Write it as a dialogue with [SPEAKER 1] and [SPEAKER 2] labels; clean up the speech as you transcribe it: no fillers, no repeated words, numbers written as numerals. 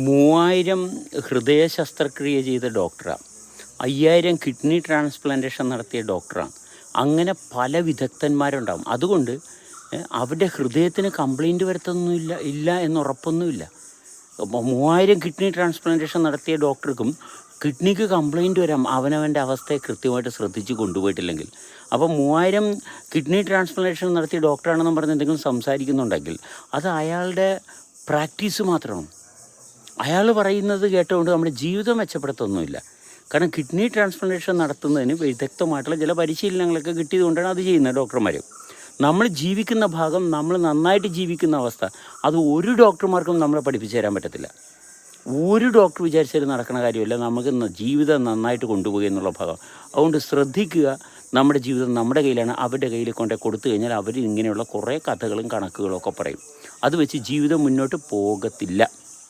[SPEAKER 1] 3000 ഹൃദയ ശസ്ത്രക്രിയ ചെയ്ത ഡോക്ടറാണ്, 5000 കിഡ്നി ട്രാൻസ്പ്ലാന്റേഷൻ നടത്തിയ ഡോക്ടറാണ്. അങ്ങനെ പല വിദഗ്ധന്മാരുണ്ടാകും. അതുകൊണ്ട് അവരുടെ ഹൃദയത്തിന് കംപ്ലൈൻറ്റ് ഇല്ല എന്നുറപ്പൊന്നുമില്ല. 3000 കിഡ്നി ട്രാൻസ്പ്ലാന്റേഷൻ നടത്തിയ ഡോക്ടർക്കും കിഡ്നിക്ക് കംപ്ലൈൻറ്റ് വരാം, അവനവൻ്റെ അവസ്ഥയെ കൃത്യമായിട്ട് ശ്രദ്ധിച്ച് കൊണ്ടുപോയിട്ടില്ലെങ്കിൽ. അപ്പോൾ 3000 കിഡ്നി ട്രാൻസ്പ്ലാന്റേഷൻ നടത്തിയ ഡോക്ടറാണെന്നും പറഞ്ഞ് എന്തെങ്കിലും സംസാരിക്കുന്നുണ്ടെങ്കിൽ അത് അയാളുടെ പ്രാക്ടീസ് മാത്രമാണ്. അയാൾ പറയുന്നത് കേട്ടുകൊണ്ട് നമ്മുടെ ജീവിതം മെച്ചപ്പെടുത്തൊന്നുമില്ല. കാരണം കിഡ്നി ട്രാൻസ്പ്ലാന്റേഷൻ നടത്തുന്നതിന് വിദഗ്ധമായിട്ടുള്ള ചില പരിശീലനങ്ങളൊക്കെ കിട്ടിയതുകൊണ്ടാണ് അത് ചെയ്യുന്നത് ഡോക്ടർമാർ. നമ്മൾ ജീവിക്കുന്ന ഭാഗം, നമ്മൾ നന്നായിട്ട് ജീവിക്കുന്ന അവസ്ഥ, അത് ഒരു ഡോക്ടർമാർക്കും നമ്മളെ പഠിപ്പിച്ചു തരാൻ പറ്റത്തില്ല. ഒരു ഡോക്ടർ വിചാരിച്ചാലും നടക്കുന്ന കാര്യമല്ല നമുക്ക് ജീവിതം നന്നായിട്ട് കൊണ്ടുപോകുക എന്നുള്ള ഭാഗം. അതുകൊണ്ട് ശ്രദ്ധിക്കുക, നമ്മുടെ ജീവിതം നമ്മുടെ കയ്യിലാണ്. അവരുടെ കയ്യിൽ കൊണ്ടേ കൊടുത്തു കഴിഞ്ഞാൽ അവർ ഇങ്ങനെയുള്ള കുറേ കഥകളും കണക്കുകളും ഒക്കെ പറയും. അത് വെച്ച് ജീവിതം മുന്നോട്ട് പോകത്തില്ല.